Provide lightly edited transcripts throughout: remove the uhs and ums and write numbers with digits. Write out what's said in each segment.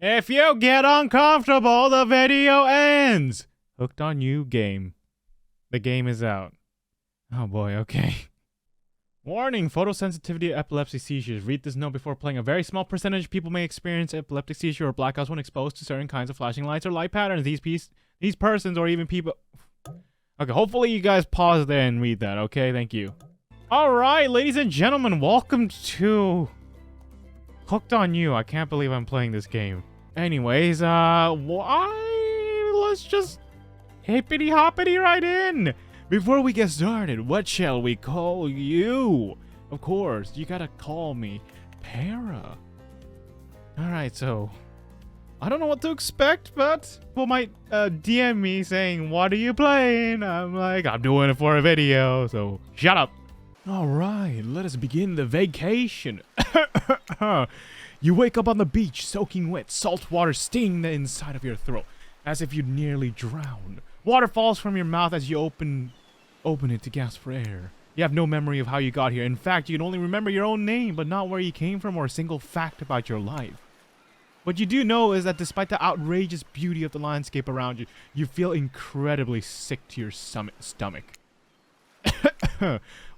If you get uncomfortable, the video ends. Hooked on you game. The game is out. Oh boy, okay. Warning, photosensitivity, epilepsy, seizures. Read this note before playing. A very small percentage of people may experience epileptic seizure or blackouts when exposed to certain kinds of flashing lights or light patterns. These persons or even people... Okay, hopefully you guys pause there and read that, okay? Thank you. Alright, ladies and gentlemen, welcome to... Hooked on You. I can't believe I'm playing this game. Anyways, let's just hippity hoppity right in. Before we get started, what shall we call you? Of course, you gotta call me Para. Alright, so I don't know what to expect, but people might DM me saying, what are you playing? I'm like, I'm doing it for a video, so shut up. Alright, let us begin the vacation. You wake up on the beach, soaking wet, salt water stinging the inside of your throat, as if you'd nearly drown. Water falls from your mouth as you open it to gasp for air. You have no memory of how you got here. In fact, you can only remember your own name, but not where you came from or a single fact about your life. What you do know is that despite the outrageous beauty of the landscape around you, you feel incredibly sick to your stomach.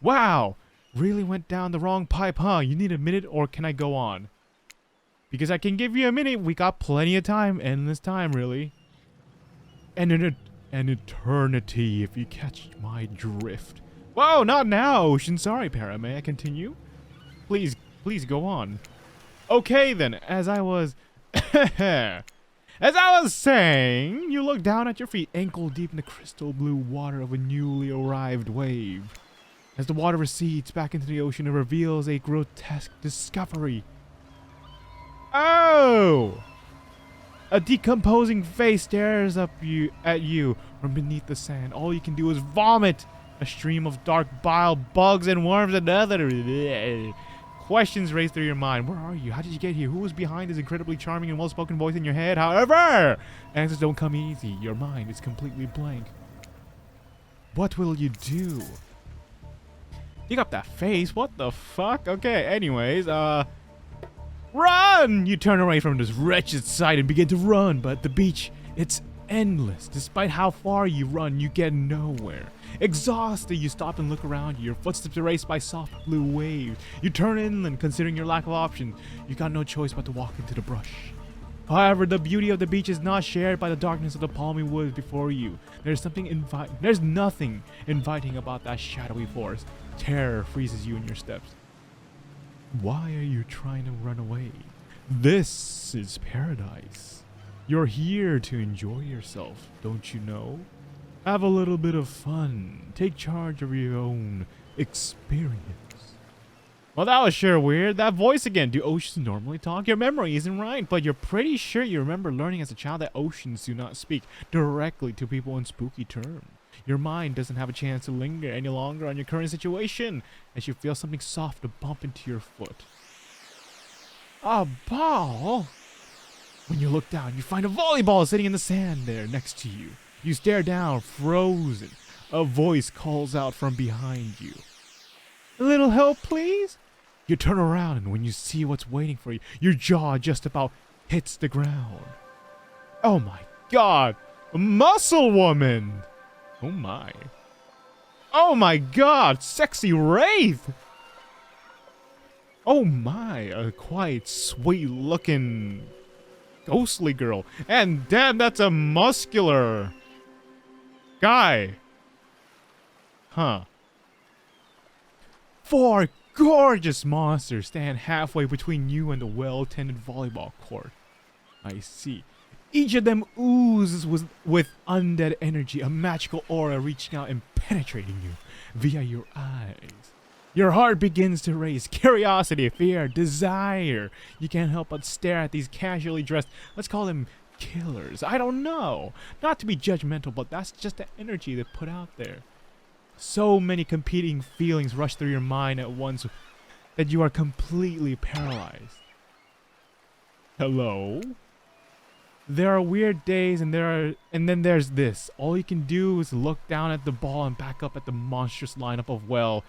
Wow, really went down the wrong pipe, huh? You need a minute, or can I go on? Because I can give you a minute. We got plenty of time, endless time, really. And an eternity, if you catch my drift. Whoa, not now, Ocean. Sorry, Para. May I continue? Please go on. Okay, then. As I was saying, you look down at your feet, ankle deep in the crystal blue water of a newly arrived wave. As the water recedes back into the ocean, it reveals a grotesque discovery. Oh! A decomposing face stares at you from beneath the sand. All you can do is vomit. A stream of dark bile, bugs, and worms and other questions race through your mind. Where are you? How did you get here? Who was behind this incredibly charming and well-spoken voice in your head? However, answers don't come easy. Your mind is completely blank. What will you do? You got that face. What the fuck? Okay, anyways, run! You turn away from this wretched sight and begin to run, but at the beach, it's endless. Despite how far you run, you get nowhere. Exhausted, you stop and look around you. Your footsteps erased by soft blue waves. You turn inland, considering your lack of options. You got no choice but to walk into the brush. However, the beauty of the beach is not shared by the darkness of the palmy woods before you. There's nothing inviting about that shadowy forest. Terror freezes you in your steps. Why are you trying to run away? This is paradise. You're here to enjoy yourself, don't you know? Have a little bit of fun. Take charge of your own experience. Well, that was sure weird. That voice again. Do oceans normally talk? Your memory isn't right, but you're pretty sure you remember learning as a child that oceans do not speak directly to people in spooky terms. Your mind doesn't have a chance to linger any longer on your current situation as you feel something soft to bump into your foot. A ball? When you look down, you find a volleyball sitting in the sand there next to you. You stare down, frozen. A voice calls out from behind you. A little help, please? You turn around, and when you see what's waiting for you, your jaw just about hits the ground. Oh my god! A muscle woman! Oh my. Oh my god! Sexy Wraith! Oh my, a quite sweet looking ghostly girl. And damn, that's a muscular guy. Huh. 4 gorgeous monsters stand halfway between you and the well-tended volleyball court. I see. Each of them oozes with undead energy, a magical aura reaching out and penetrating you via your eyes. Your heart begins to race. Curiosity, fear, desire. You can't help but stare at these casually dressed, let's call them killers. I don't know. Not to be judgmental, but that's just the energy they put out there. So many competing feelings rush through your mind at once that you are completely paralyzed. Hello? There are weird days and then there's this. All you can do is look down at the ball and back up at the monstrous lineup of, well,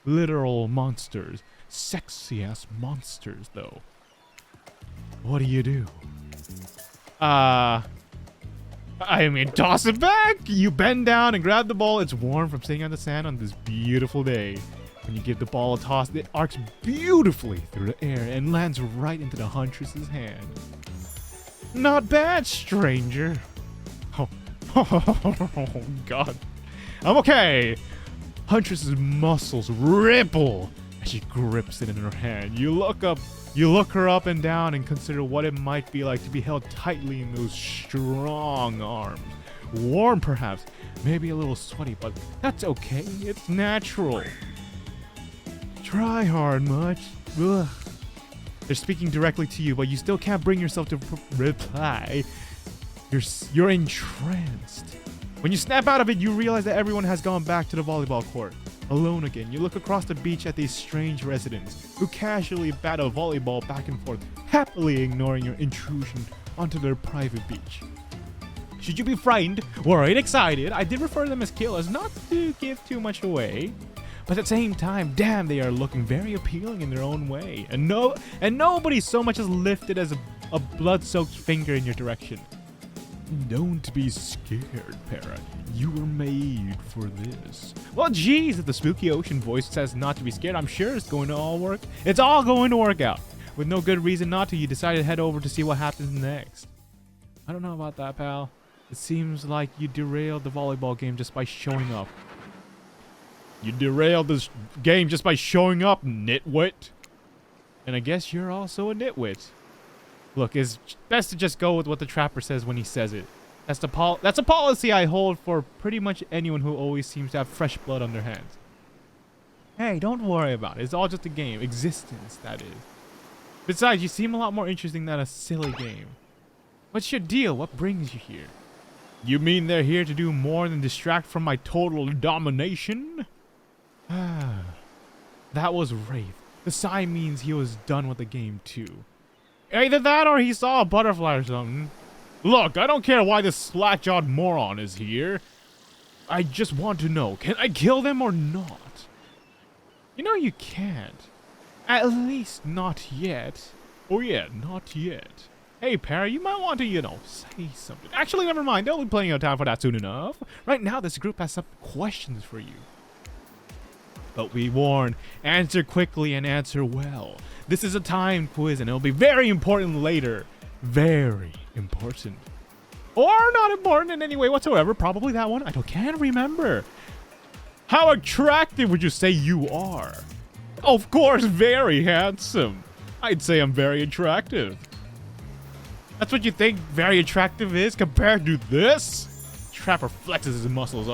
literal monsters. Sexy ass monsters though. What do? I mean, toss it back. You bend down and grab the ball. It's warm from sitting on the sand on this beautiful day. When you give the ball a toss, it arcs beautifully through the air and lands right into the huntress's hand. Not bad, stranger. Oh, oh God. I'm okay. Huntress's muscles ripple as she grips it in her hand. You look her up and down and consider what it might be like to be held tightly in those strong arms. Warm, perhaps, maybe a little sweaty, but that's okay. It's natural. Try hard much. Ugh. They're speaking directly to you, but you still can't bring yourself to reply. You're entranced. When you snap out of it, you realize that everyone has gone back to the volleyball court. Alone again, you look across the beach at these strange residents who casually bat a volleyball back and forth, happily ignoring your intrusion onto their private beach. Should you be frightened, worried, excited, I did refer to them as killers, not to give too much away. But at the same time, damn, they are looking very appealing in their own way. And nobody so much as lifted as a blood-soaked finger in your direction. Don't be scared, Para. You were made for this. Well, geez, if the spooky ocean voice says not to be scared, I'm sure it's going to all work. It's all going to work out. With no good reason not to, you decided to head over to see what happens next. I don't know about that, pal. It seems like you derailed the volleyball game just by showing up. You derailed this game just by showing up, nitwit. And I guess you're also a nitwit. Look, it's best to just go with what the trapper says when he says it. That's a policy I hold for pretty much anyone who always seems to have fresh blood on their hands. Hey, don't worry about it. It's all just a game. Existence, that is. Besides, you seem a lot more interesting than a silly game. What's your deal? What brings you here? You mean they're here to do more than distract from my total domination? That was Wraith. The sign means he was done with the game too. Either that or he saw a butterfly or something. Look, I don't care why this slack-jawed moron is here. I just want to know, can I kill them or not? You know you can't. At least not yet. Oh yeah, not yet. Hey, Para, you might want to, say something. Actually, never mind. There'll be plenty of time for that soon enough. Right now, this group has some questions for you. But we warn, answer quickly and answer well. This is a timed quiz and it'll be very important later. Very important. Or not important in any way whatsoever. Probably that one. Can't remember. How attractive would you say you are? Of course, very handsome. I'd say I'm very attractive. That's what you think very attractive is compared to this? Trapper flexes his muscles.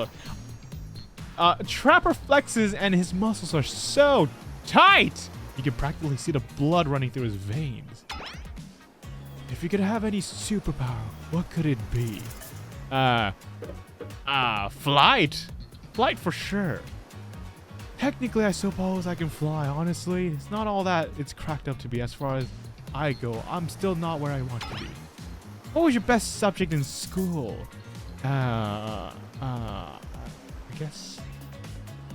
Trapper flexes and his muscles are so tight. You can practically see the blood running through his veins. If you could have any superpower, what could it be? Flight. Flight for sure. Technically, I suppose I can fly, honestly. It's not all that it's cracked up to be as far as I go. I'm still not where I want to be. What was your best subject in school? I guess...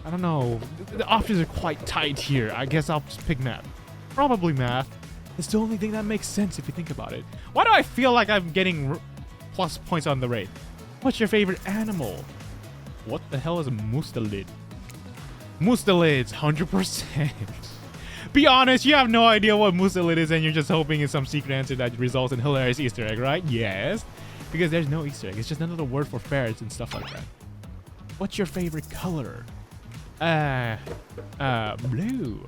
I don't know. The options are quite tight here. I guess I'll just pick math. Probably math. It's the only thing that makes sense if you think about it. Why do I feel like I'm getting plus points on the rate? What's your favorite animal? What the hell is a mustelid? Mustelids, 100%. Be honest, you have no idea what mustelid is and you're just hoping it's some secret answer that results in hilarious Easter egg, right? Yes. Because there's no Easter egg. It's just another word for ferrets and stuff like that. What's your favorite color? Blue.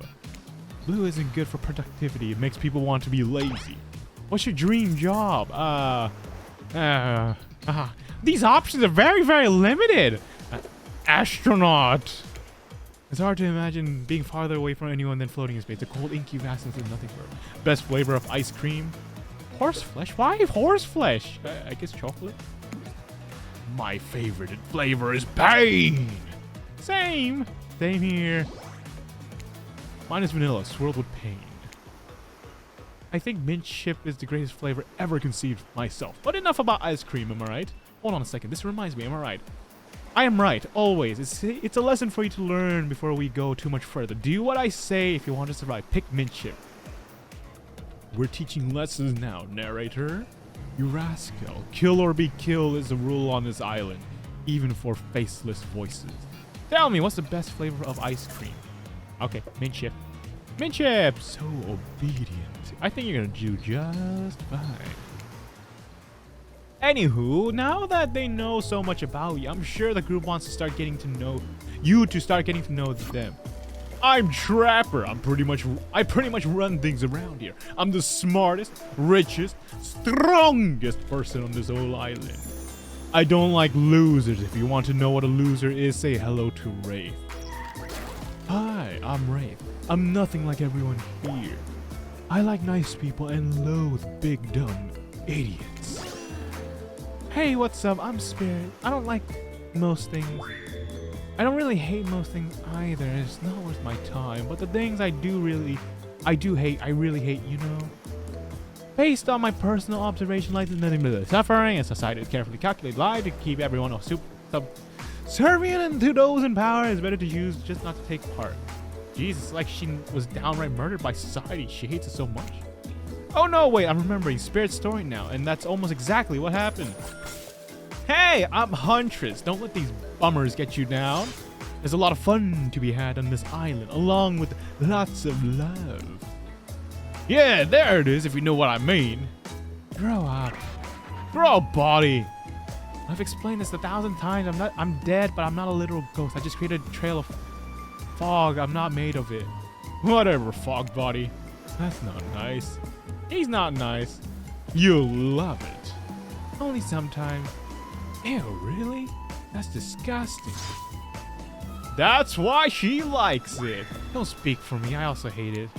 Blue isn't good for productivity. It makes people want to be lazy. What's your dream job? These options are very, very limited. Astronaut. It's hard to imagine being farther away from anyone than floating in space. The cold, inky vastness is nothing for it. Best flavor of ice cream? Horse flesh? Why horse flesh? I guess chocolate? My favorite flavor is pain. Same. Same here. Mine is vanilla, swirled with pain. I think mint chip is the greatest flavor ever conceived myself. But enough about ice cream, am I right? Hold on a second. This reminds me, am I right? I am right, always. It's a lesson for you to learn before we go too much further. Do what I say if you want to survive. Pick mint chip. We're teaching lessons now, narrator. You rascal. Kill or be killed is the rule on this island, even for faceless voices. Tell me, what's the best flavor of ice cream? Okay, mint chip. Mint chip! So obedient. I think you're gonna do just fine. Anywho, now that they know so much about you, I'm sure the group wants to start getting to know you to start getting to know them. I'm Trapper. I pretty much run things around here. I'm the smartest, richest, strongest person on this whole island. I don't like losers. If you want to know what a loser is, say hello to Wraith. Hi, I'm Wraith. I'm nothing like everyone here. I like nice people and loathe big dumb idiots. Hey, what's up? I'm Spirit. I don't like most things. I don't really hate most things either. It's not worth my time. But the things I really hate, you know? Based on my personal observation, like the suffering and society carefully calculated lie to keep everyone subservient to those in power, it's better to choose just not to take part. Jesus, like she was downright murdered by society. She hates it so much. Oh no, wait, I'm remembering Spirit's story now, and that's almost exactly what happened. Hey, I'm Huntress. Don't let these bummers get you down. There's a lot of fun to be had on this island, along with lots of love. Yeah, there it is, if you know what I mean. Grow up. Grow up, body. I've explained this 1,000 times. I'm dead, but I'm not a literal ghost. I just created a trail of fog. I'm not made of it. Whatever, fog body. That's not nice. He's not nice. You'll love it. Only sometimes. Ew, really? That's disgusting. That's why she likes it. Don't speak for me. I also hate it.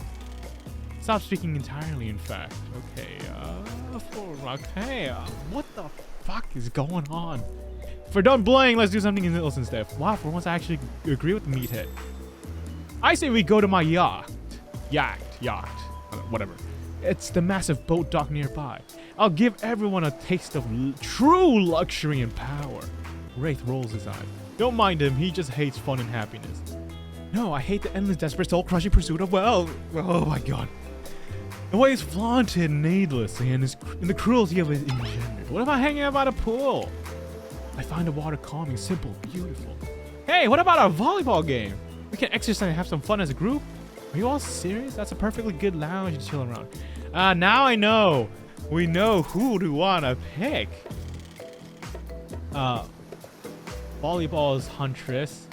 Stop speaking entirely, in fact. Okay, what the fuck is going on? For done blaying, let's do something else instead. Wow, for once I actually agree with the meathead. I say we go to my yacht. Whatever. It's the massive boat dock nearby. I'll give everyone a taste of true luxury and power. Wraith rolls his eye. Don't mind him, he just hates fun and happiness. No, I hate the endless, desperate, soul-crushing pursuit of wealth. Oh my god. The way it's flaunted needlessly and the cruelty of it engendered. What about hanging out by the pool? I find the water calming, simple, beautiful. Hey, what about our volleyball game? We can exercise and have some fun as a group. Are you all serious? That's a perfectly good lounge to chill around. Now I know. We know who to wanna pick. Volleyball is Huntress.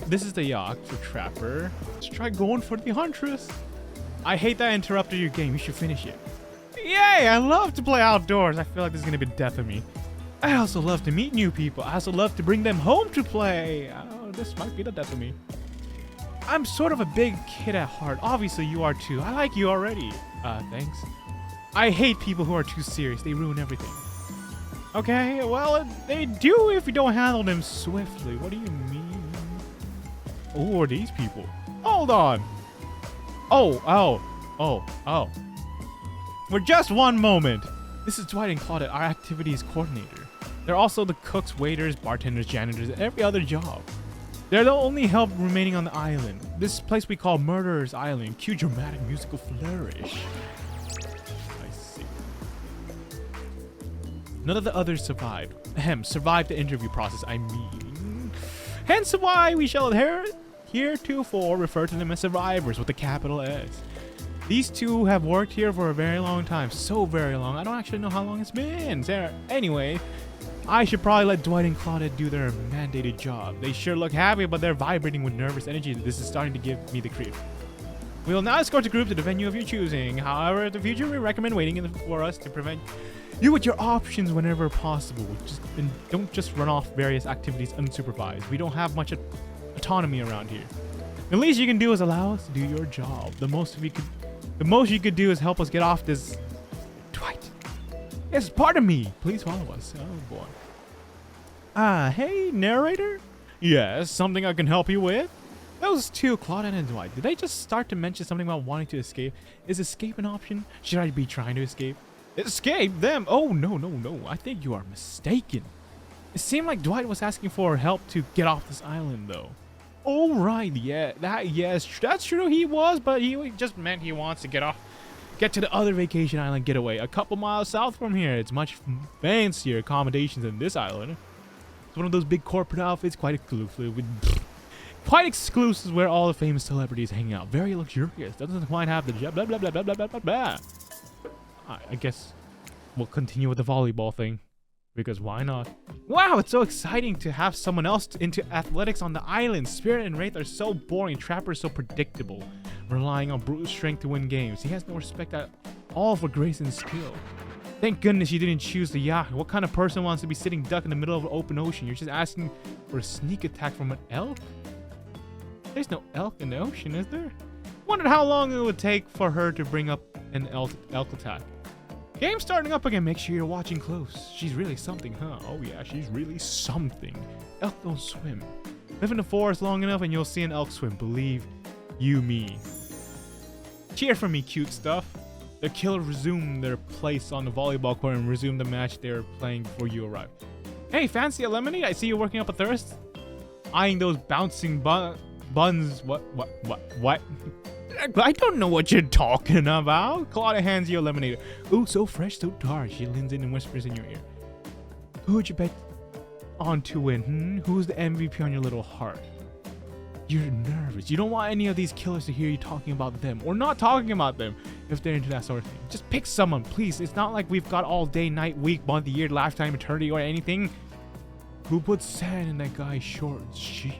This is the yacht for Trapper. Let's try going for the Huntress. I hate that I interrupted your game. You should finish it. Yay! I love to play outdoors. I feel like this is gonna be the death of me. I also love to meet new people. I also love to bring them home to play. Oh, this might be the death of me. I'm sort of a big kid at heart. Obviously, you are too. I like you already. Thanks. I hate people who are too serious. They ruin everything. Okay, well, they do if you don't handle them swiftly. What do you mean? Who are these people? Hold on. Oh. For just one moment. This is Dwight and Claudette, our activities coordinator. They're also the cooks, waiters, bartenders, janitors, and every other job. They're the only help remaining on the island. This place we call Murderer's Island. Cue dramatic musical flourish. I see. None of the others survived. Survived the interview process, I mean. Hence why we shall heretofore refer to them as survivors with a capital S. These two have worked here for a very long time. So very long. I don't actually know how long it's been. Anyway, I should probably let Dwight and Claudette do their mandated job. They sure look happy, but they're vibrating with nervous energy. This is starting to give me the creep. We will now escort the group to the venue of your choosing. However, in the future, we recommend waiting for us to prevent you with your options whenever possible. And don't just run off various activities unsupervised. We don't have much autonomy around here. The least you can do is allow us to do your job. The most you could do is help us get off this. Dwight. Yes, pardon me. Please follow us. Oh boy. Hey, narrator? Yes, something I can help you with? Those two, Claudette and Dwight, did they just start to mention something about wanting to escape? Is escape an option? Should I be trying to escape? Escape them? Oh, no. I think you are mistaken. It seemed like Dwight was asking for help to get off this island, though. Oh, right. Yeah, that's true. He was, but he just meant he wants to get off Get to the other vacation island getaway, a couple miles south from here. It's much fancier accommodations than this island. It's one of those big corporate outfits, quite exclusive, where all the famous celebrities hang out. Very luxurious. Doesn't quite have the blah blah blah blah blah blah blah blah. I guess we'll continue with the volleyball thing, because why not? Wow, it's so exciting to have someone else into athletics on the island. Spirit and Wraith are so boring. Trapper is so predictable, relying on brute strength to win games. He has no respect at all for grace and skill. Thank goodness you didn't choose the yacht. What kind of person wants to be sitting duck in the middle of an open ocean? You're just asking for a sneak attack from an elk? There's no elk in the ocean, is there? Wondered how long it would take for her to bring up an elk attack. Game starting up again. Make sure you're watching close. She's really something, huh? Oh yeah, she's really something. Elk don't swim. Live in the forest long enough and you'll see an elk swim. Believe you me. Cheer for me, cute stuff. The killer resumed their place on the volleyball court and resumed the match they were playing before you arrived. Hey, fancy a lemonade? I see you working up a thirst. Eyeing those bouncing buns. What? I don't know what you're talking about. Claudia hands you a lemonade. Ooh, so fresh, so dark. She leans in and whispers in your ear. Who'd you bet on to win? Who's the MVP on your little heart? You're nervous. You don't want any of these killers to hear you talking about them, or not talking about them if they're into that sort of thing. Just pick someone, please. It's not like we've got all day, night, week, month, year, lifetime, eternity, or anything. Who put sand in that guy's shorts? Sheesh.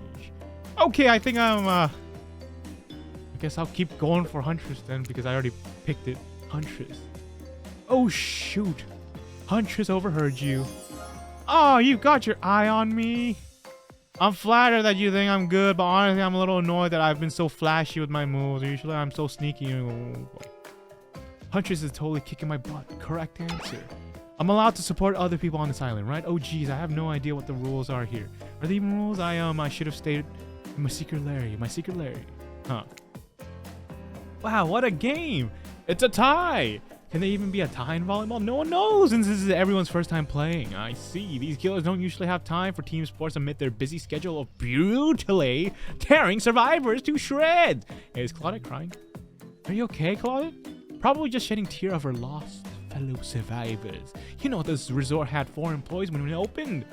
Okay, I think I guess I'll keep going for Huntress then, because I already picked it. Huntress. Oh shoot. Huntress overheard you. Oh, you've got your eye on me. I'm flattered that you think I'm good, but honestly I'm a little annoyed that I've been so flashy with my moves. Usually I'm so sneaky. Oh boy. Huntress is totally kicking my butt. Correct answer. I'm allowed to support other people on this island, right? Oh geez, I have no idea what the rules are here. Are there even rules? I should have stayed in my secret lair. Huh. Wow, what a game! It's a tie! Can there even be a tie in volleyball? No one knows, since this is everyone's first time playing. I see. These killers don't usually have time for team sports amid their busy schedule of brutally tearing survivors to shreds. Hey, is Claudia crying? Are you okay, Claudia? Probably just shedding tears of her lost fellow survivors. You know, this resort had 4 employees when it opened.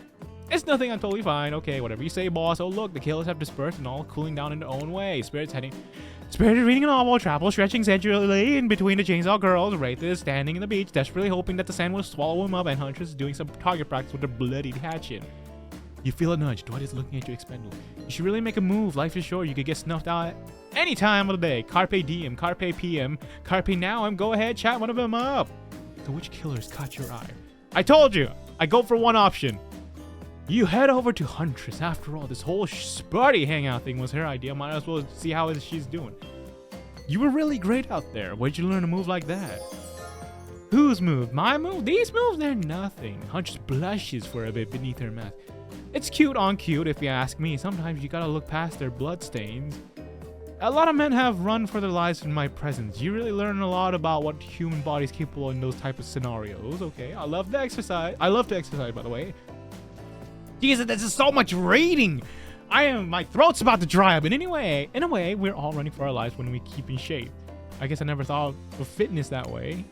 It's nothing, I'm totally fine. Okay, whatever you say, boss. Oh, look, the killers have dispersed and all cooling down in their own way. Spirit is reading a novel, Travel stretching sensually in between the chainsaw girls. Wraith is standing in the beach, desperately hoping that the sand will swallow him up, and Huntress is doing some target practice with a bloodied hatchet. You feel a nudge. Dwight is looking at you expectantly. You should really make a move. Life is short. You could get snuffed out any time of the day. Carpe diem, carpe PM, carpe now, and go ahead, chat one of them up. So which killers caught your eye? I told you, I go for one option. You head over to Huntress. After all, this whole Sparty hangout thing was her idea. Might as well see how she's doing. You were really great out there. Where'd you learn a move like that? Whose move? My move? These moves? They're nothing. Huntress blushes for a bit beneath her mask. It's cute on cute, if you ask me. Sometimes you gotta look past their bloodstains. A lot of men have run for their lives in my presence. You really learn a lot about what human body's capable in those type of scenarios. Okay, I love to exercise, by the way. Jesus, this is so much reading. My throat's about to dry up. And anyway, in a way, we're all running for our lives when we keep in shape. I guess I never thought of fitness that way.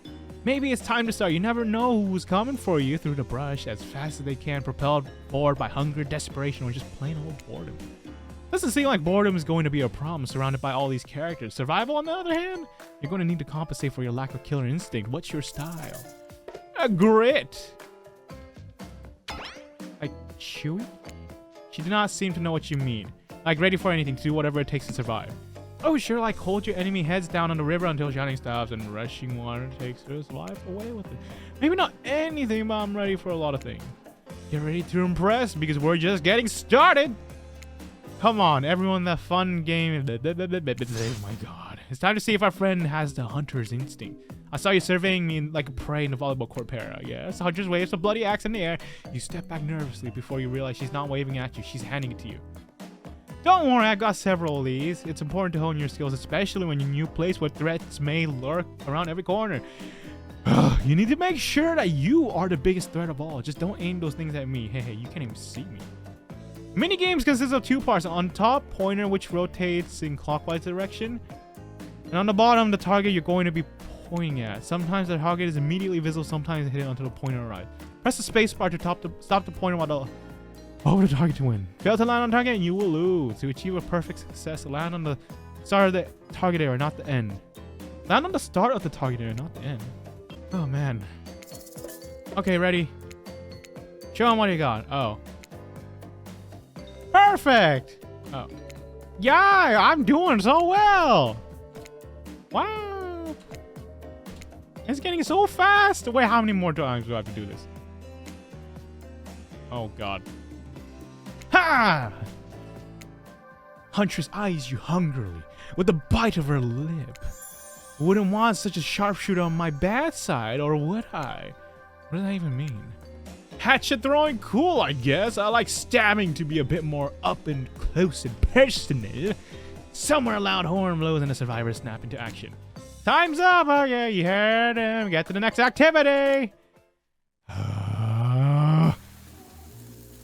Maybe it's time to start. You never know who's coming for you through the brush as fast as they can, propelled forward by hunger, desperation, or just plain old boredom. Doesn't seem like boredom is going to be a problem surrounded by all these characters. Survival, on the other hand, you're going to need to compensate for your lack of killer instinct. What's your style? A grit. Like chewy? She did not seem to know what you mean. Like ready for anything, to do whatever it takes to survive. Oh, sure, like hold your enemy heads down on the river until shining stops and rushing water takes his life away with it. Maybe not anything, but I'm ready for a lot of things. Get ready to impress because we're just getting started. Come on, everyone, that fun game. Oh my god. It's time to see if our friend has the hunter's instinct. I saw you surveying me like a prey in the volleyball court para. Yes, Huntress waves a bloody axe in the air. You step back nervously before you realize she's not waving at you. She's handing it to you. Don't worry, I got several of these. It's important to hone your skills, especially when you're in a new place where threats may lurk around every corner. You need to make sure that you are the biggest threat of all. Just don't aim those things at me. Hey, you can't even see me. Mini games consist of 2 parts. On top, pointer, which rotates in clockwise direction. And on the bottom, the target you're going to be pointing at. Sometimes the target is immediately visible, sometimes hit it until the pointer arrives. Press the space bar to stop the pointer while over the target to win. Fail to land on target and you will lose. To achieve a perfect success, land on the start of the target area, not the end. Land on the start of the target area, not the end. Oh man. Okay, ready? Show them what you got. Oh. Perfect! Oh. Yeah, I'm doing so well! Wow! It's getting so fast! Wait, how many more times do I have to do this? Oh god. Ha! Huntress eyes you hungrily with the bite of her lip. Wouldn't want such a sharpshooter on my bad side, or would I? What does that even mean? Hatchet throwing, cool, I guess. I like stabbing to be a bit more up and close and personal. Somewhere a loud horn blows and the survivors snap into action. Time's up! Okay, you heard him. Get to the next activity!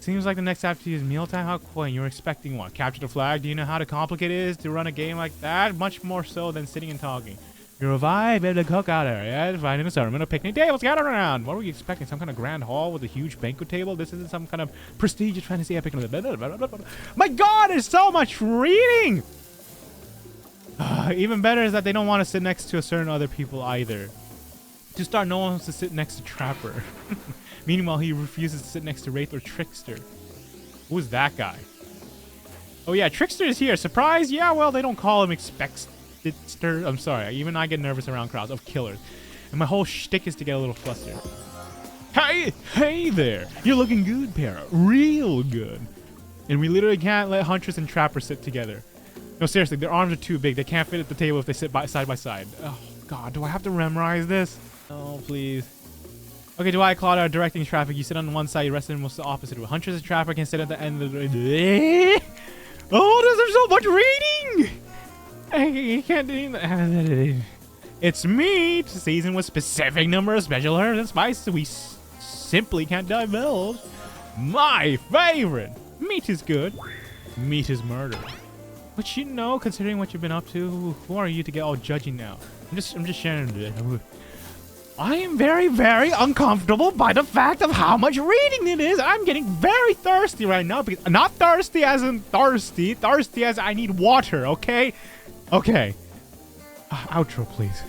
Seems like the next activity is mealtime. How quaint. You're expecting what? Capture the flag? Do you know how complicated it is to run a game like that? Much more so than sitting and talking. You revive at the cookout area, finding a sermon, a picnic table, gather around. What were we expecting? Some kind of grand hall with a huge banquet table? This isn't some kind of prestigious fantasy epic. My god, there's so much reading! Even better is that they don't want to sit next to a certain other people either. To start, no one wants to sit next to Trapper. Meanwhile, he refuses to sit next to Wraith or Trickster. Who's that guy? Oh yeah, Trickster is here. Surprise? Yeah, well, they don't call him Expectster. I'm sorry. Even I get nervous around crowds of killers. And my whole shtick is to get a little flustered. Hey there. You're looking good, Para. Real good. And we literally can't let Huntress and Trapper sit together. No, seriously, their arms are too big. They can't fit at the table if they sit side by side. Oh, God. Do I have to memorize this? Oh, please. Okay, Dwight, Claudia are directing traffic. You sit on one side, you rest in the opposite. Huntress and Trapper can sit at the end of the... Oh, there's so much reading! I can't do that. It's meat, seasoned with specific number of special herbs and spices we simply can't divulge. My favorite! Meat is good. Meat is murder. But you know, considering what you've been up to, who are you to get all judgy now? I'm just sharing it. I am very, very uncomfortable by the fact of how much reading it is. I'm getting very thirsty right now. Because, not thirsty as in thirsty. Thirsty as I need water, okay? Okay. Outro, please.